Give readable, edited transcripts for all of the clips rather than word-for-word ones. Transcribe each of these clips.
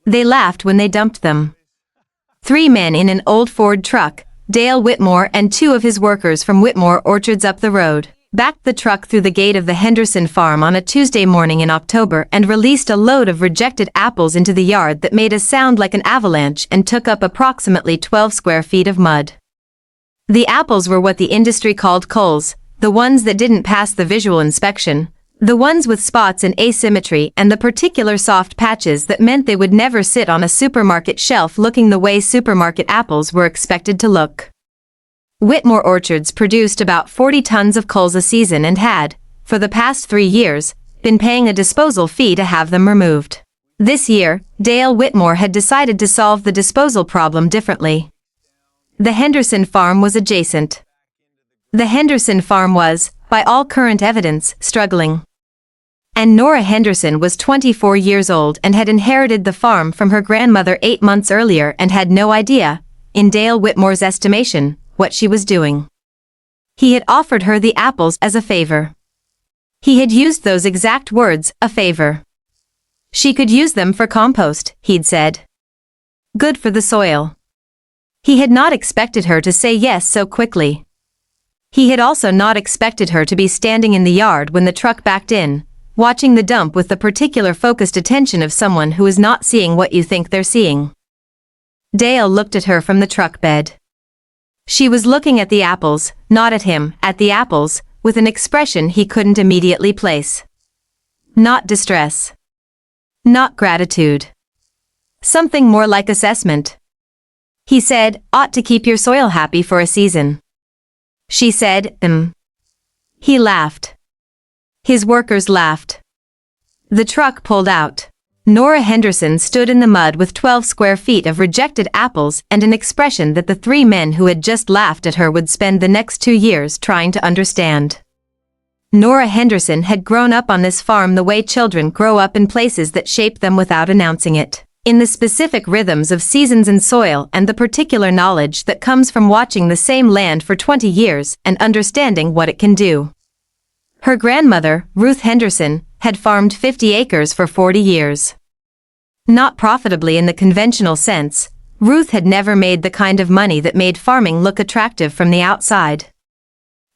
They laughed when they dumped them. 3 men in an old Ford truck, Dale Whitmore and 2 of his workers from Whitmore orchards up the road, backed the truck through the gate of the Henderson farm on a Tuesday morning in October and released a load of rejected apples into the yard that made a sound like an avalanche and took up approximately 12 square feet of mud. The apples were what the industry called culls, the ones that didn't pass the visual inspection, the ones with spots and asymmetry and the particular soft patches that meant they would never sit on a supermarket shelf looking the way supermarket apples were expected to look. Whitmore orchards produced about 40 tons of culls a season and had, for the past 3 years, been paying a disposal fee to have them removed. This year, Dale Whitmore had decided to solve the disposal problem differently. The Henderson farm was adjacent. The Henderson farm was, by all current evidence, struggling. And Nora Henderson was 24 years old and had inherited the farm from her grandmother 8 months earlier and had no idea, in Dale Whitmore's estimation, what she was doing. He had offered her the apples as a favor. He had used those exact words, a favor. She could use them for compost, he'd said. Good for the soil. He had not expected her to say yes so quickly. He had also not expected her to be standing in the yard when the truck backed in, watching the dump with the particular focused attention of someone who is not seeing what you think they're seeing. Dale looked at her from the truck bed. She was looking at the apples, not at him, at the apples, with an expression he couldn't immediately place. Not distress. Not gratitude. Something more like assessment. He said, ought to keep your soil happy for a season. She said, He laughed. His workers laughed. The truck pulled out. Nora Henderson stood in the mud with 12 square feet of rejected apples and an expression that the 3 men who had just laughed at her would spend the next 2 years trying to understand. Nora Henderson had grown up on this farm the way children grow up in places that shape them without announcing it, in the specific rhythms of seasons and soil and the particular knowledge that comes from watching the same land for 20 years and understanding what it can do. Her grandmother, Ruth Henderson, had farmed 50 acres for 40 years. Not profitably in the conventional sense, Ruth had never made the kind of money that made farming look attractive from the outside.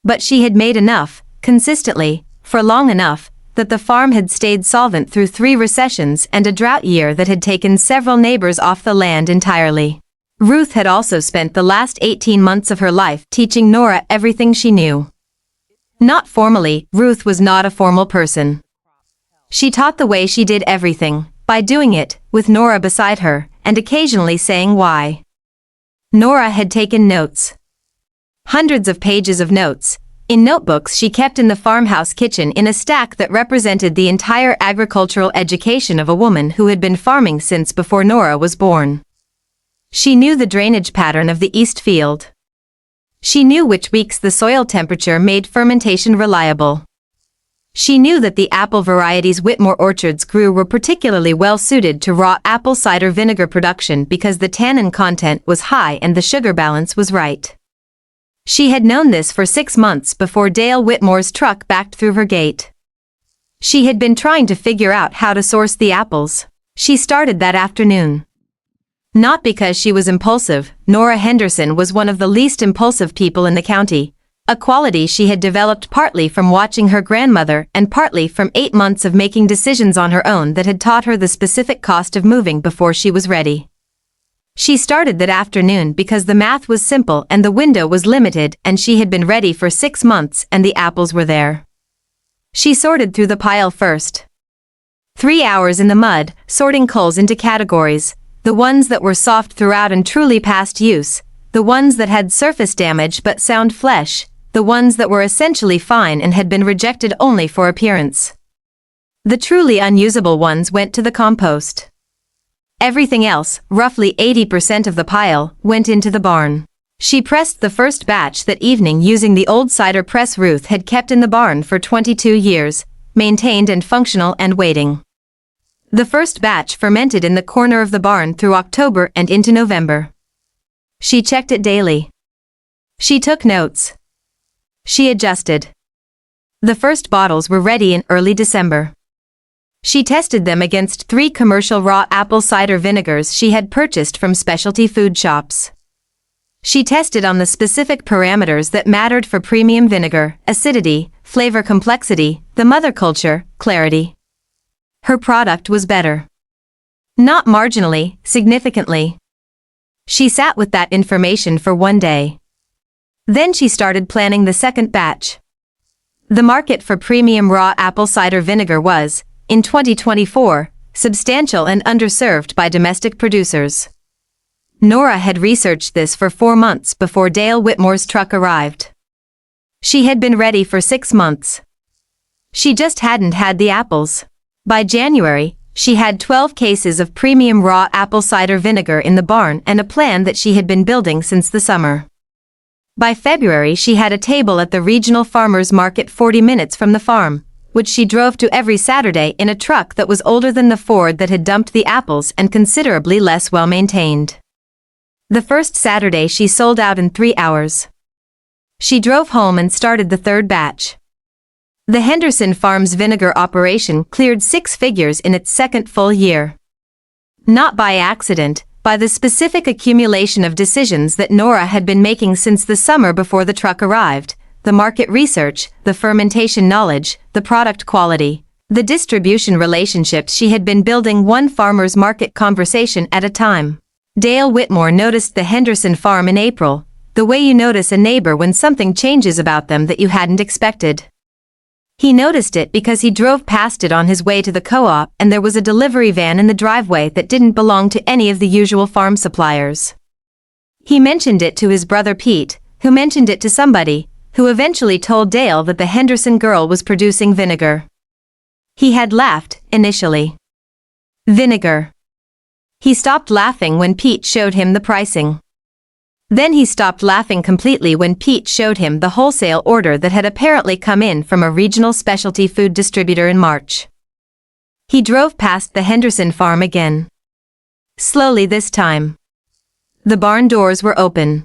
But she had made enough, consistently, for long enough, that the farm had stayed solvent through 3 recessions and a drought year that had taken several neighbors off the land entirely. Ruth had also spent the last 18 months of her life teaching Nora everything she knew. Not formally, Ruth was not a formal person. She taught the way she did everything, by doing it, with Nora beside her, and occasionally saying why. Nora had taken notes. Hundreds of pages of notes, in notebooks she kept in the farmhouse kitchen in a stack that represented the entire agricultural education of a woman who had been farming since before Nora was born. She knew the drainage pattern of the east field. She knew which weeks the soil temperature made fermentation reliable. She knew that the apple varieties Whitmore orchards grew were particularly well suited to raw apple cider vinegar production because the tannin content was high and the sugar balance was right. She had known this for 6 months before Dale Whitmore's truck backed through her gate. She had been trying to figure out how to source the apples. She started that afternoon. Not because she was impulsive, Nora Henderson was one of the least impulsive people in the county, a quality she had developed partly from watching her grandmother and partly from 8 months of making decisions on her own that had taught her the specific cost of moving before she was ready. She started that afternoon because the math was simple and the window was limited and she had been ready for 6 months and the apples were there. She sorted through the pile first. 3 hours in the mud, sorting culls into categories, the ones that were soft throughout and truly past use, the ones that had surface damage but sound flesh, the ones that were essentially fine and had been rejected only for appearance. The truly unusable ones went to the compost. Everything else, roughly 80% of the pile, went into the barn. She pressed the first batch that evening using the old cider press Ruth had kept in the barn for 22 years, maintained and functional and waiting. The first batch fermented in the corner of the barn through October and into November. She checked it daily. She took notes. She adjusted. The first bottles were ready in early December. She tested them against 3 commercial raw apple cider vinegars she had purchased from specialty food shops. She tested on the specific parameters that mattered for premium vinegar: acidity, flavor complexity, the mother culture, clarity. Her product was better. Not marginally, significantly. She sat with that information for one day. Then she started planning the second batch. The market for premium raw apple cider vinegar was, in 2024, substantial and underserved by domestic producers. Nora had researched this for 4 months before Dale Whitmore's truck arrived. She had been ready for 6 months. She just hadn't had the apples. By January, she had 12 cases of premium raw apple cider vinegar in the barn and a plan that she had been building since the summer. By February, she had a table at the regional farmers market 40 minutes from the farm, which she drove to every Saturday in a truck that was older than the Ford that had dumped the apples and considerably less well-maintained. The first Saturday she sold out in 3 hours. She drove home and started the third batch. The Henderson Farms vinegar operation cleared 6 figures in its second full year. Not by accident, by the specific accumulation of decisions that Nora had been making since the summer before the truck arrived: the market research, the fermentation knowledge, the product quality, the distribution relationships she had been building one farmer's market conversation at a time. Dale Whitmore noticed the Henderson farm in April, the way you notice a neighbor when something changes about them that you hadn't expected. He noticed it because he drove past it on his way to the co-op and there was a delivery van in the driveway that didn't belong to any of the usual farm suppliers. He mentioned it to his brother Pete, who mentioned it to somebody, who eventually told Dale that the Henderson girl was producing vinegar. He had laughed, initially. Vinegar. He stopped laughing when Pete showed him the pricing. Then he stopped laughing completely when Pete showed him the wholesale order that had apparently come in from a regional specialty food distributor in March. He drove past the Henderson farm again. Slowly this time. The barn doors were open.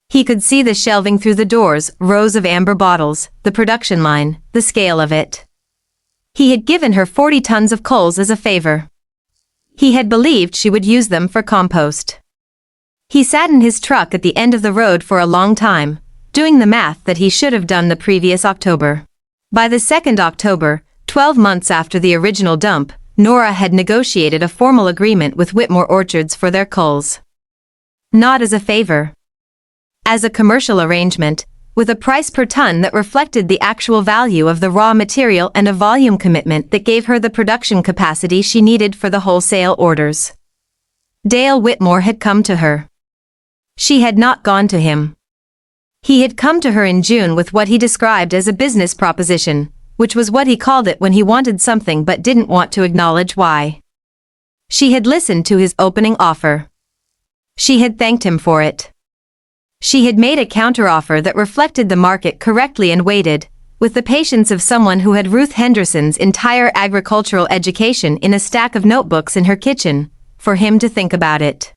He could see the shelving through the doors, rows of amber bottles, the production line, the scale of it. He had given her 40 tons of coals as a favor. He had believed she would use them for compost. He sat in his truck at the end of the road for a long time, doing the math that he should have done the previous October. By the 2nd October, 12 months after the original dump, Nora had negotiated a formal agreement with Whitmore Orchards for their culls. Not as a favor. As a commercial arrangement, with a price per ton that reflected the actual value of the raw material and a volume commitment that gave her the production capacity she needed for the wholesale orders. Dale Whitmore had come to her. She had not gone to him. He had come to her in June with what he described as a business proposition, which was what he called it when he wanted something but didn't want to acknowledge why. She had listened to his opening offer. She had thanked him for it. She had made a counteroffer that reflected the market correctly and waited, with the patience of someone who had Ruth Henderson's entire agricultural education in a stack of notebooks in her kitchen, for him to think about it.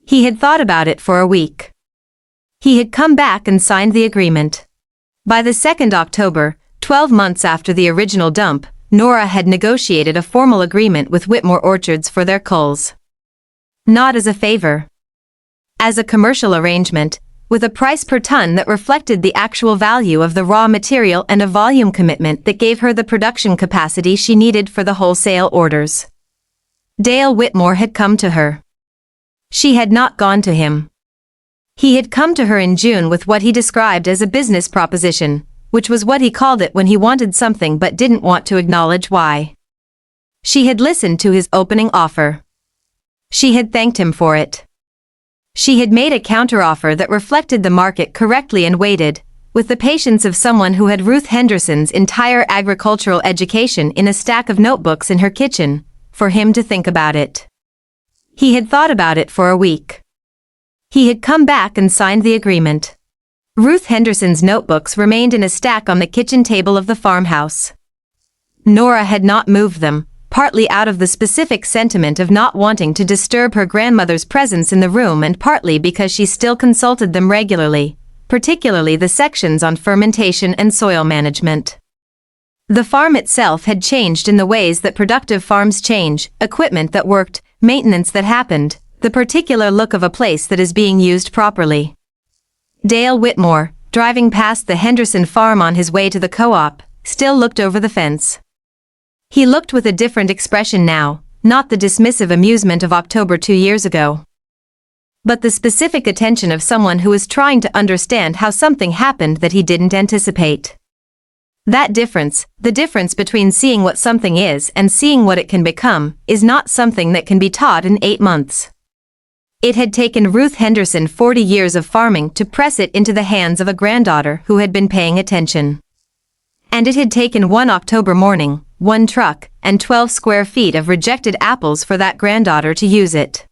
He had thought about it for a week. He had come back and signed the agreement. By the 2nd October, 12 months after the original dump, Nora had negotiated a formal agreement with Whitmore Orchards for their culls. Not as a favor. As a commercial arrangement, with a price per ton that reflected the actual value of the raw material and a volume commitment that gave her the production capacity she needed for the wholesale orders. Dale Whitmore had come to her. She had not gone to him. He had come to her in June with what he described as a business proposition, which was what he called it when he wanted something but didn't want to acknowledge why. She had listened to his opening offer. She had thanked him for it. She had made a counteroffer that reflected the market correctly and waited, with the patience of someone who had Ruth Henderson's entire agricultural education in a stack of notebooks in her kitchen, for him to think about it. He had thought about it for a week. He had come back and signed the agreement. Ruth Henderson's notebooks remained in a stack on the kitchen table of the farmhouse. Nora had not moved them, partly out of the specific sentiment of not wanting to disturb her grandmother's presence in the room and partly because she still consulted them regularly, particularly the sections on fermentation and soil management. The farm itself had changed in the ways that productive farms change, equipment that worked, maintenance that happened, the particular look of a place that is being used properly. Dale Whitmore, driving past the Henderson farm on his way to the co-op, still looked over the fence. He looked with a different expression now, not the dismissive amusement of October 2 years ago, but the specific attention of someone who was trying to understand how something happened that he didn't anticipate. That difference, the difference between seeing what something is and seeing what it can become, is not something that can be taught in 8 months. It had taken Ruth Henderson 40 years of farming to press it into the hands of a granddaughter who had been paying attention. And it had taken one October morning, one truck, and 12 square feet of rejected apples for that granddaughter to use it.